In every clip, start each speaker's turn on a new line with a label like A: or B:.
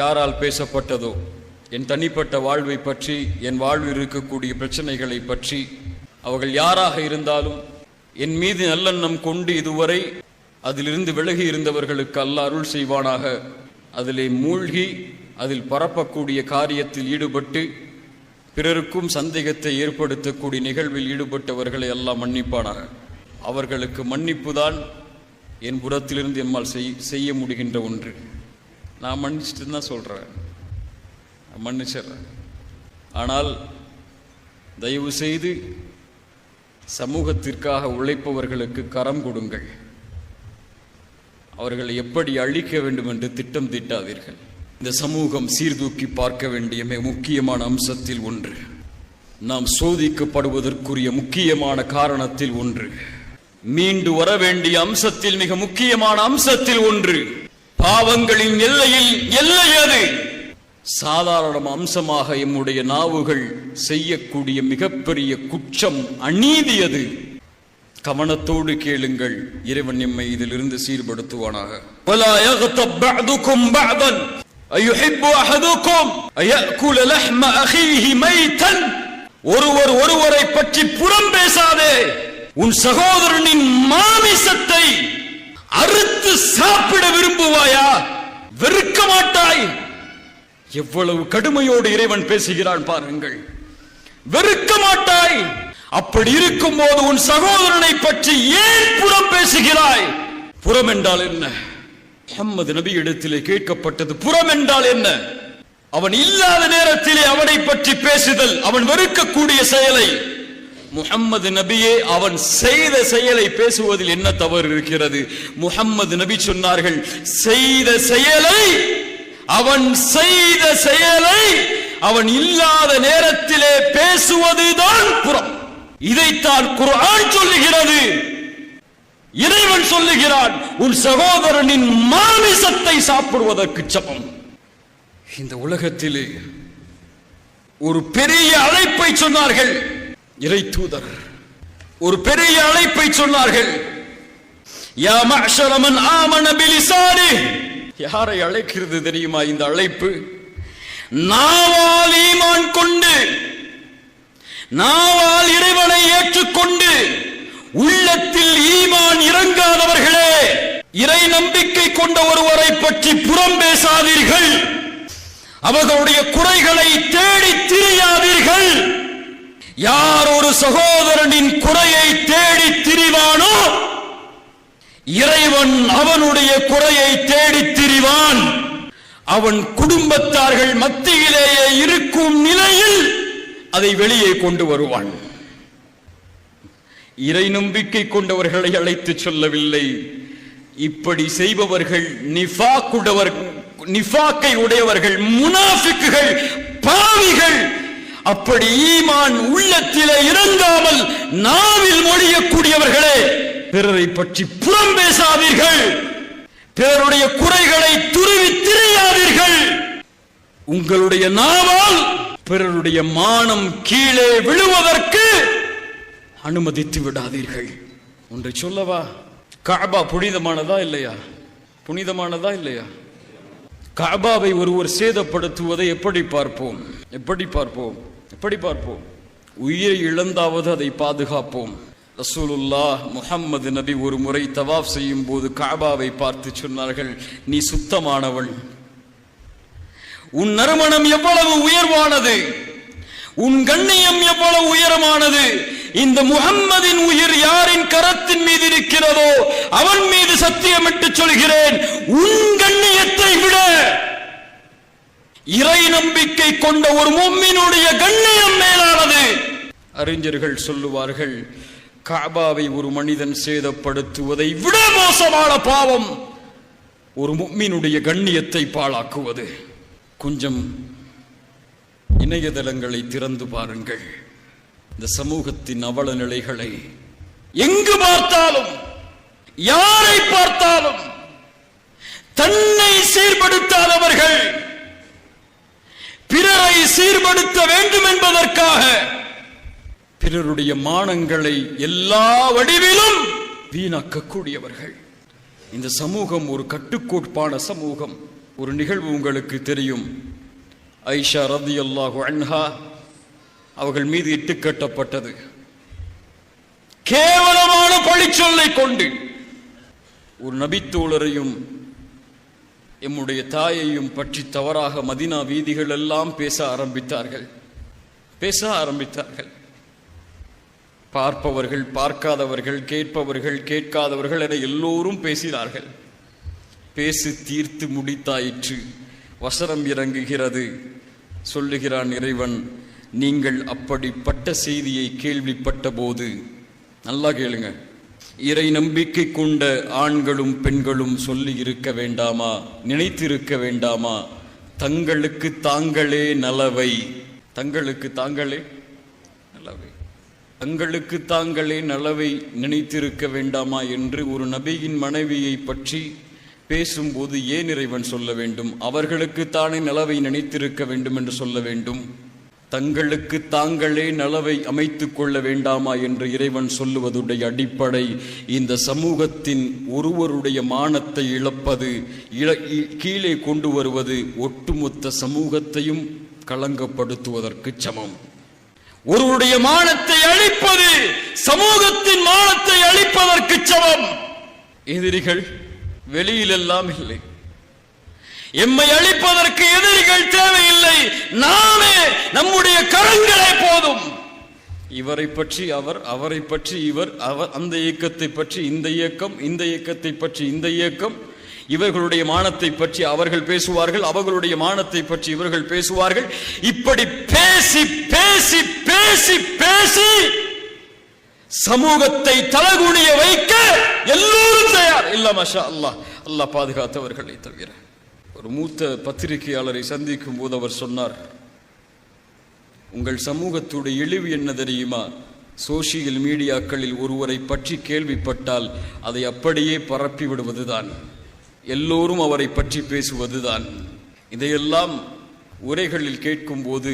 A: யாரால் பேசப்பட்டதோ, என் தனிப்பட்ட வாழ்வை பற்றி, என் வாழ்வில் இருக்கக்கூடிய பிரச்சனைகளை பற்றி, அவர்கள் யாராக இருந்தாலும் என் மீது நல்லெண்ணம் கொண்டு இதுவரை அதிலிருந்து விலகி இருந்தவர்களுக்கு அல்லாஹ் அருள் செய்வானாக. அதிலே மூழ்கி அதில் பரப்பக்கூடிய காரியத்தில் ஈடுபட்டு பிறருக்கும் சந்தேகத்தை ஏற்படுத்தக்கூடிய நிகழ்வில் ஈடுபட்டவர்களை அல்லாஹ் மன்னிப்பானாக. அவர்களுக்கு மன்னிப்பு தான் என் புறத்திலிருந்து எம்மால் செய்ய முடிகின்ற ஒன்று. நான் மன்னிச்சுட்டு தான் சொல்கிறேன், மன்னிச்சிடுறேன். ஆனால் தயவு செய்து சமூகத்திற்காக உழைப்பவர்களுக்கு கரம் கொடுங்கள். அவர்களை எப்படி அழிக்க வேண்டும் என்று திட்டம் தீட்டாதீர்கள். இந்த சமூகம் சீர்தூக்கி பார்க்க வேண்டிய மிக முக்கியமான அம்சத்தில் ஒன்று, நாம் சோதிக்கப்படுவதற்குரிய முக்கியமான காரணத்தில் ஒன்று, மீண்டு வர வேண்டிய அம்சத்தில் மிக முக்கியமான அம்சத்தில் ஒன்று, பாவங்களின் எல்லையில் எல்லை அது. சாதாரண அம்சமாக எம்முடைய நாவுகள் செய்யக்கூடிய மிகப்பெரிய குற்றம், அநீதி அது. கவனத்தோடு கேளுங்கள், இறைவன் எம்மை இதிலிருந்து சீர்படுத்துவானாக. وَلَا يَغْتَبْ بَعْضُكُمْ بَعْضًا أَيُحِبُّ أَحَدُكُمْ أَن يَأْكُلَ لَحْمَ أَخِيهِ مَيْتًا. ஒருவரை பற்றி புறம் பேசாதே. உன் சகோதரனின் மாமிசத்தை அறுத்து சாப்பிட விரும்புவாயா? வெறுக்க மாட்டாய்? எவ்வளவு கடுமையோடு இறைவன் பேசுகிறான் பாருங்கள். வெறுக்க மாட்டாய். அப்படி இருக்கும் போது உன் சகோதரனை பற்றி ஏன் புறம் பேசுகிறாய்? புறம் என்றால் என்ன? முஹம்மது நபி இடத்திலே கேட்கப்பட்டது, புறம் என்றால் என்ன? அவன் இல்லாத நேரத்திலே அவனை பற்றி பேசுதல், அவன் வெறுக்கக்கூடிய செயலை. முஹம்மது நபியே அவன் செய்த செயலை பேசுவதில் என்ன தவறு இருக்கிறது? முஹம்மது நபி சொன்னார்கள், செய்த செயலை, அவன் செய்த செயலை அவன் இல்லாத நேரத்திலே பேசுவதுதான் புறம். இதைத்தான் குர்ஆன் சொல்லுகிறது. இறைவன் சொல்லுகிறான், உன் சகோதரனின் மாமிசத்தை சாப்பிடுவதற்கு சமம். இந்த உலகத்திலே ஒரு பெரிய அழைப்பை சொன்னார்கள் இறை தூதர். ஒரு பெரிய அழைப்பை சொன்னார்கள். யா மஅஷர மன் ஆமன பிலிசானி. யாரை அழைக்கிறது தெரியுமா இந்த அழைப்பு? நாவால் ஈமான் கொண்டு, நாவால் இறைவனை ஏற்றுக்கொண்டு உள்ளத்தில் ஈமான் இறங்காதவர்களே, இறை நம்பிக்கை கொண்ட ஒருவரை பற்றி புறம் பேசாதீர்கள். அவர்களுடைய குறைகளை தேடி திரியாதீர்கள். யார் ஒரு சகோதரனின் குறையை தேடி திரிவானோ இறைவன் அவனுடைய குறையை தேடி திரிவான். அவன் குடும்பத்தார்கள் மத்தியிலேயே இருக்கும் நிலையில் அதை வெளியே கொண்டு வருவான். இறை நம்பிக்கை கொண்டவர்களை அழைத்து சொல்லவில்லை. இப்படி செய்பவர்கள் நிஃபாக்கை உடையவர்கள், முனாஃபிக்குகள், பாவிகள். அப்படி ஈமான் உள்ளத்திலே இறங்காமல் நாவில் மொழியக்கூடியவர்களே, பிறரை பற்றி புறம் பேசாதீர்கள். பிறருடைய குறைகளை துருவி திரியாதீர்கள். உங்களுடைய நாவால் பிறருடைய மானம் கீழே விழுவதற்கு அனுமதித்து விடாதீர்கள். ஒன்றை சொல்லவா? கஅபா புனிதமானதா இல்லையா? புனிதமானதா இல்லையா? கஅபாவை ஒருவர் சேதப்படுத்துவதை எப்படி பார்ப்போம்? எப்படி பார்ப்போம்? எப்படி பார்ப்போம்? உயிரை இழந்தாவது அதை பாதுகாப்போம். ரசூலுல்லாஹ் முஹம்மது நபி ஒரு முறை தவாஃப் செய்யும் போது கஅபாவை பார்த்து சொன்னார்கள், நீ சுத்தமானவள், உன் நறுமணம் எவ்வளவு உயர்வானது, உன் கண்ணியம் எவ்வளவு உயரமானது. இந்த முஹம்மதின் உயிர் யாரின் கரத்தின் மீது இருக்கிறதோ அவன் மீது சத்தியமிட்டு சொல்கிறேன், உன் கண்ணியத்தை விட இறை நம்பிக்கை கொண்ட ஒரு முஃமினுடைய கண்ணியம் மேலானது. அறிஞர்கள் சொல்லுவார்கள், கஅபாவை ஒரு மனிதன் சேதப்படுத்துவதை விட மோசமான பாவம் ஒரு முஃமினுடைய கண்ணியத்தை பாழாக்குவது. கொஞ்சம் இணையதளங்களை திறந்து பாருங்கள். இந்த சமூகத்தின் அவல நிலைகளை எங்கு பார்த்தாலும், யாரை பார்த்தாலும் தன்னை சீர்படுத்தாதவர்கள் பிறரை சீர்படுத்த வேண்டும் என்பதற்காக பிறருடைய மானங்களை எல்லா வடிவிலும் வீணாக்கக்கூடியவர்கள். இந்த சமூகம் ஒரு கட்டுக்கோப்பான சமூகம், ஒரு நிகழ்வு உங்களுக்கு தெரியும். ஐஷா ரலியல்லாஹு அன்ஹா அவர்கள் மீது இட்டுக்கட்டப்பட்டது. கேவலமான பழிச்சொல்லை கொண்டு ஒரு நபித்தோழரையும் எம்முடைய தாயையும் பற்றி தவறாக மதீனா வீதிகள் எல்லாம் பேச ஆரம்பித்தார்கள். பார்ப்பவர்கள், பார்க்காதவர்கள், கேட்பவர்கள், கேட்காதவர்கள் என எல்லோரும் பேசினார்கள். பேசி தீர்த்து முடித்தாயிற்று. வசனம் இறங்குகிறது. சொல்லுகிறான் இறைவன், நீங்கள் அப்படிப்பட்ட செய்தியை கேள்விப்பட்ட போது, நல்லா கேளுங்க, இறை நம்பிக்கை கொண்ட ஆண்களும் பெண்களும் சொல்லி இருக்க வேண்டாமா, நினைத்திருக்க வேண்டாமா, தங்களுக்கு தாங்களே நலவை, தங்களுக்கு தாங்களே நலவை, தங்களுக்கு தாங்களே நலவை நினைத்திருக்க வேண்டாமா என்று ஒரு நபியின் மனைவியை பற்றி பேசும்போது ஏன் இறைவன் சொல்ல வேண்டும்? அவர்களுக்கு தானே நலவை நினைத்திருக்க வேண்டும் என்று சொல்ல வேண்டும். தங்களுக்கு தாங்களே நலவை அமைத்துக் கொள்ள வேண்டாமா என்று இறைவன் சொல்லுவதுடைய அடிப்படை, இந்த சமூகத்தின் ஒருவருடைய மானத்தை இழப்பது, கீழே கொண்டு வருவது ஒட்டுமொத்த சமூகத்தையும் களங்கப்படுத்துவதற்கு சமம். ஒருவருடைய மானத்தை அழிப்பது சமூகத்தின் மானத்தை அழிப்பதற்கு சமம். எதிரிகள் வெளியிலெல்லாம் இல்லை. எம்மை அழிப்பதற்கு எதிரிகள் தேவையில்லை. நாமே நம்முடைய கரங்களே போதும். இவரை பற்றி அவர், அவரை பற்றி இவர், அந்த இயக்கத்தை பற்றி இந்த இயக்கம், இந்த இயக்கத்தை பற்றி இந்த இயக்கம், இவர்களுடைய மானத்தை பற்றி அவர்கள் பேசுவார்கள், அவர்களுடைய மானத்தை பற்றி இவர்கள் பேசுவார்கள். இப்படி பேசி பேசி பேசி பேசி சமூகத்தை தலகுனிய வைக்க எல்லோரும் தயார். இல்ல மாஷா அல்லாஹ், அல்லாஹ் பாதுகாத்தவர்களை தவிர. ஒரு மூத்த பத்திரிகையாளரை சந்திக்கும் போது அவர் சொன்னார், உங்கள் சமூகத்துடைய இழிவு என்ன தெரியுமா? சோசியல் மீடியாக்களில் ஒருவரை பற்றி கேள்விப்பட்டால் அதை அப்படியே பரப்பி விடுவதுதான், எல்லோரும் அவரை பற்றி பேசுவதுதான். இதையெல்லாம் உரைகளில் கேட்கும் போது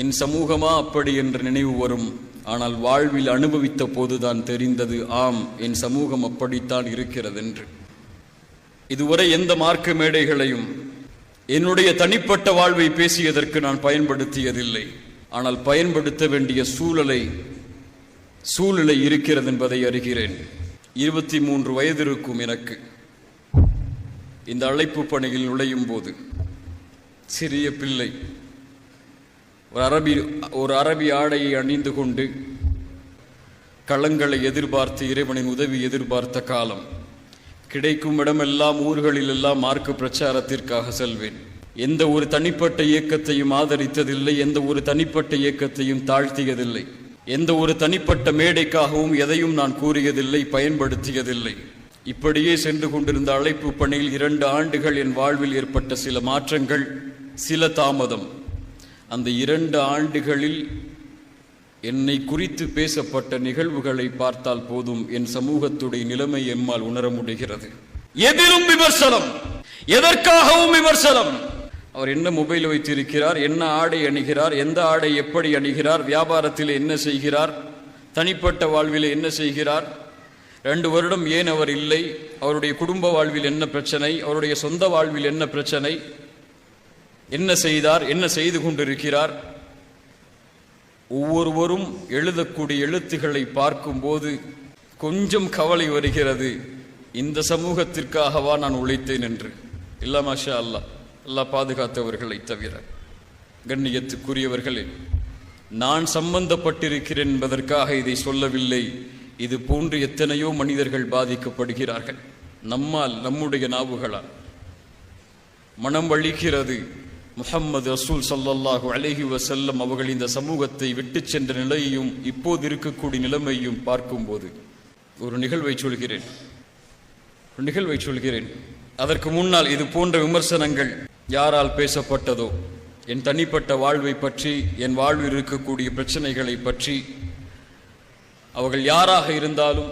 A: என் சமூகமா அப்படி என்ற நினைவு வரும். ஆனால் வாழ்வில் அனுபவித்த போதுதான் தெரிந்தது, ஆம், என் சமூகம் அப்படித்தான் இருக்கிறது என்று. இதுவரை எந்த மார்க்க மேடைகளையும் என்னுடைய தனிப்பட்ட வாழ்வை பேசியதற்கு நான் பயன்படுத்தியதில்லை. ஆனால் பயன்படுத்த வேண்டிய சூழ்நிலை இருக்கிறது என்பதை அறிகிறேன். 23 வயது இருக்கும் எனக்கு. இந்த அழைப்பு பணியில் நுழையும் போது சிறிய பிள்ளை ஒரு அரபி ஆடையை அணிந்து கொண்டு களங்களை எதிர்பார்த்து, இறைவனின் உதவி எதிர்பார்த்த காலம். கிடைக்கும் இடமெல்லாம், ஊர்களில் எல்லாம் மார்க்க பிரச்சாரத்திற்காக செல்வேன். எந்த ஒரு தனிப்பட்ட இயக்கத்தையும் ஆதரித்ததில்லை, எந்த ஒரு தனிப்பட்ட இயக்கத்தையும் தாழ்த்தியதில்லை, எந்த ஒரு தனிப்பட்ட மேடைக்காகவும் எதையும் நான் கூறியதில்லை, பயன்படுத்தியதில்லை. இப்படியே சென்று கொண்டிருந்த அழைப்பு பணியில் 2 ஆண்டுகள் என் வாழ்வில் ஏற்பட்ட சில மாற்றங்கள், சில தாமதம். அந்த 2 ஆண்டுகளில் என்னை குறித்து பேசப்பட்ட நிகழ்வுகளை பார்த்தால் போதும் என் சமூகத்துடைய நிலைமை எம்மால் உணர முடிகிறது. எதிலும் விமர்சனம், எதற்காகவும் விமர்சனம். அவர் என்ன மொபைல் வைத்திருக்கிறார், என்ன ஆடை அணிகிறார், எந்த ஆடை எப்படி அணிகிறார், வியாபாரத்தில் என்ன செய்கிறார், தனிப்பட்ட வாழ்வில் என்ன செய்கிறார், 2 வருடம் ஏன் அவர் இல்லை, அவருடைய குடும்ப வாழ்வில் என்ன பிரச்சனை, அவருடைய சொந்த வாழ்வில் என்ன பிரச்சனை, என்ன செய்தார், என்ன செய்து கொண்டிருக்கிறார். ஒவ்வொருவரும் எழுதக்கூடிய எழுத்துக்களை பார்க்கும்போது கொஞ்சம் கவலை வருகிறது. இந்த சமூகத்திற்காகவா நான் உழைத்தேன் என்று. இல்ல மாஷா அல்லாஹ், அல்லாஹ் பாதுகாத்தவர்களை தவிர. கண்ணியத்துக்குரியவர்களே, நான் சம்பந்தப்பட்டிருக்கிறேன் என்பதற்காக இதை சொல்லவில்லை. இது போன்று எத்தனையோ மனிதர்கள் பாதிக்கப்படுகிறார்கள். நம்மால், நம்முடைய நாவுகளால். மனம் வலிக்கிறது. முஹம்மது ரசூல் ஸல்லல்லாஹு அலைஹி வஸல்லம் அவர்கள் இந்த சமூகத்தை விட்டு சென்ற நிலையையும் இப்போது இருக்கக்கூடிய நிலைமையும் பார்க்கும்போது ஒரு நிகழ்வை சொல்கிறேன். அதற்கு முன்னால் இது போன்ற விமர்சனங்கள் யாரால் பேசப்பட்டதோ, என் தனிப்பட்ட வாழ்வை பற்றி, என் வாழ்வில் இருக்கக்கூடிய பிரச்சனைகளை பற்றி, அவர்கள் யாராக இருந்தாலும்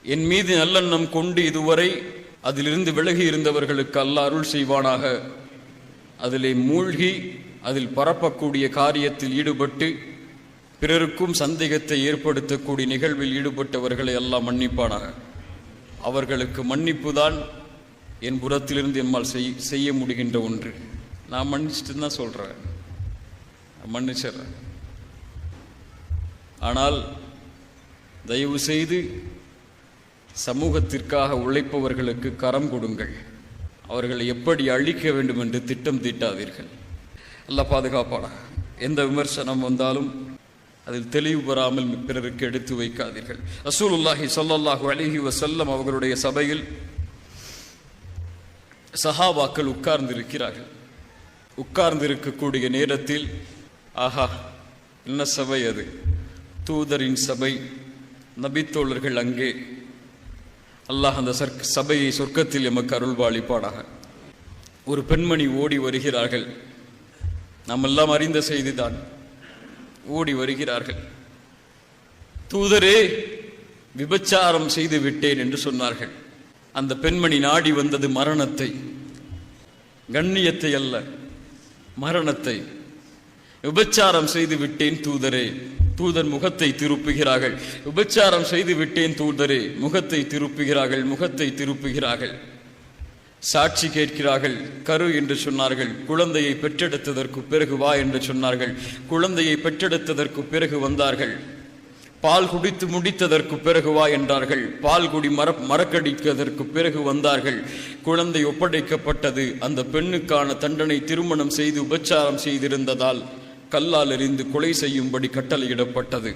A: என் மீது நல்லெண்ணம் கொண்டு இதுவரை அதிலிருந்து விலகி இருந்தவர்களுக்கு அல்லாஹ் அருள் செய்வானாக. அதிலே மூழ்கி அதில் பரப்பக்கூடிய காரியத்தில் ஈடுபட்டு பிறருக்கும் சந்தேகத்தை ஏற்படுத்தக்கூடிய நிகழ்வில் ஈடுபட்டவர்களை எல்லாம் மன்னிப்பானாக. அவர்களுக்கு மன்னிப்புதான் என் புறத்திலிருந்து எம்மால் செய்ய முடிகின்ற ஒன்று. நான் மன்னிச்சுட்டு தான் சொல்கிறேன், மன்னிச்சிடுறேன். ஆனால் தயவு செய்து சமூகத்திற்காக உழைப்பவர்களுக்கு கரம் கொடுங்கள். அவர்களை எப்படி அழிக்க வேண்டும் என்று திட்டம் தீட்டாதீர்கள். அல்லாஹ் பாதுகாப்பானா. எந்த விமர்சனம் வந்தாலும் அதில் தெளிவு பெறாமல் பிறருக்கு எடுத்து வைக்காதீர்கள். ரசூலுல்லாஹி ஸல்லல்லாஹு அலைஹி வஸல்லம் அவர்களுடைய சபையில் சஹாபாக்கள் உட்கார்ந்திருக்கிறார்கள். உட்கார்ந்திருக்கக்கூடிய நேரத்தில், ஆஹா என்ன சபை அது, தூதரின் சபை, நபித்தோழர்கள் அங்கே, அல்லாஹ் அந்த சபையை சொர்க்கத்தில் எமக்கு அருள்வாளிப்பானாக. ஒரு பெண்மணி ஓடி வருகிறார்கள். நாம் எல்லாம் அறிந்த செய்திதான். ஓடி வருகிறார்கள். தூதரே, விபச்சாரம் செய்து விட்டேன் என்று சொன்னார்கள். அந்த பெண்மணி நாடி வந்தது மரணத்தை, கண்ணியத்தை அல்ல, மரணத்தை. விபச்சாரம் செய்து விட்டேன் தூதரே. தூதர் முகத்தை திருப்புகிறார்கள். விபச்சாரம் செய்து விட்டேன் தூதரே. முகத்தை திருப்புகிறார்கள், முகத்தை திருப்புகிறார்கள். சாட்சி கேட்கிறார்கள். கரு என்று சொன்னார்கள். குழந்தையை பெற்றெடுத்ததற்கு பிறகு வா என்று சொன்னார்கள். குழந்தையை பெற்றெடுத்ததற்கு பிறகு வந்தார்கள். பால் குடித்து முடித்ததற்கு பிறகு வா என்றார்கள். பால் குடி மறக்கடிப்பதற்கு பிறகு வந்தார்கள். குழந்தை ஒப்படைக்கப்பட்டது. அந்த பெண்ணுக்கான தண்டனை திருமணம் செய்து உபச்சாரம் செய்திருந்ததால் கல்லால் எறிந்து கொலை செய்யும்படி கட்டளையிடப்பட்டது.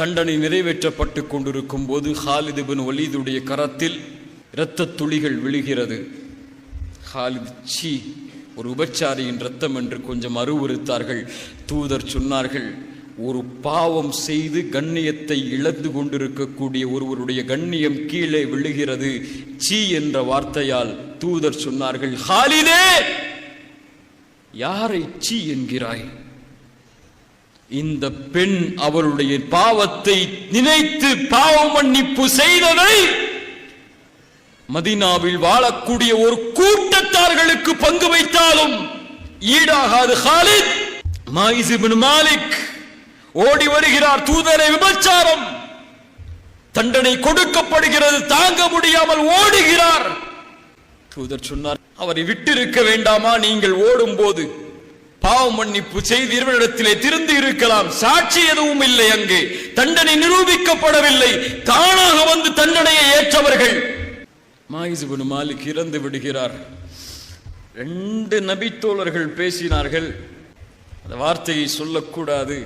A: தண்டனை நிறைவேற்றப்பட்டு கொண்டிருக்கும் போது ஹாலித் இப்னு வலீதுடைய கரத்தில் இரத்த துளிகள் விழுகிறது. ஹாலித், சீ, ஒரு உபச்சாரியின் இரத்தம் என்று கொஞ்சம் அருவருத்தார்கள். தூதர் சொன்னார்கள், ஒரு பாவம் செய்து கண்ணியத்தை இழந்து கொண்டிருக்கக்கூடிய ஒருவருடைய கண்ணியம் கீழே விழுகிறது. சீ என்ற வார்த்தையால் தூதர் சொன்னார்கள், ஹாலிதே, யாரை சீ என்கிறாய்? இந்த பெண் அவருடைய பாவத்தை நினைத்து பாவ மன்னிப்பு செய்ததை மதீனாவில் வாழக்கூடிய ஒரு கூட்டத்தார்களுக்கு பங்கு வைத்தாலும் ஈடாகாது. ஹாலித் மாயிஸ் இப்னு மாலிக் ஓடி வருகிறார். தூதரை, விபச்சாரம் தண்டனை கொடுக்கப்படுகிறது, தாங்க முடியாமல் ஓடுகிறார். தூதர் சொன்னார், அவரை விட்டிருக்க வேண்டாமா? நீங்கள் ஓடும் போது பாவ மன்னிப்பு செய்து இறைவனிடத்திலே திருந்து இருக்கலாம். சாட்சி எதுவும் இல்லை, அங்கே தண்டனை நிரூபிக்கப்படவில்லை. தானாக வந்து தண்டனையை ஏற்றவர்கள். மாயிஸ் இப்னு மாலிக் இறந்து விடுகிறார். 2 நபித்தோழர்கள் பேசினார்கள், அந்த வார்த்தையை சொல்லக்கூடாது,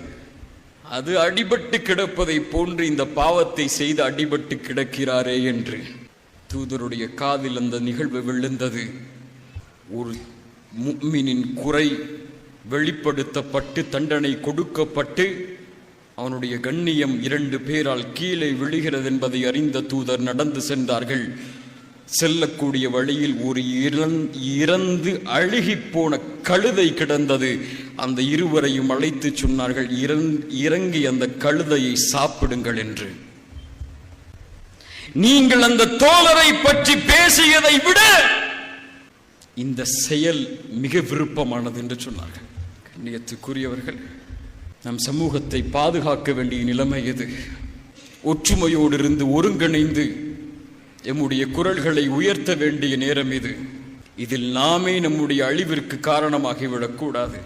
A: அது அடிபட்டு கிடப்பதை போன்று இந்த பாவத்தை செய்து அடிபட்டு கிடக்கிறாரே என்று. தூதருடைய காதில் அந்த நிகழ்வு விழுந்தது. ஒரு முஃமினின் குறை வெளிப்படுத்தப்பட்டு தண்டனை கொடுக்கப்பட்டு அவனுடைய கண்ணியம் 2 பேரால் கீழே விழுகிறது என்பதை அறிந்த தூதர் நடந்து சென்றார்கள். செல்லக்கூடிய வழியில் ஒரு இறந்து அழுகி போன கழுதை கிடந்தது. அந்த இருவரையும் அழைத்து சொன்னார்கள், இறங்கி அந்த கழுதையை சாப்பிடுங்கள் என்று. நீங்கள் அந்த தோழரை பற்றி பேசியதை விட இந்த செயல் மிக விருப்பமானது என்று சொன்னார்கள். கண்ணியத்துக்குரியவர்கள், நம் சமூகத்தை பாதுகாக்க வேண்டிய நிலைமை இது. ஒற்றுமையோடு இருந்து ஒருங்கிணைந்து எம்முடைய குரல்களை உயர்த்த வேண்டிய நேரம் இது. இதில் நாமே நம்முடைய அழிவிற்கு காரணமாகிவிடக்கூடாது.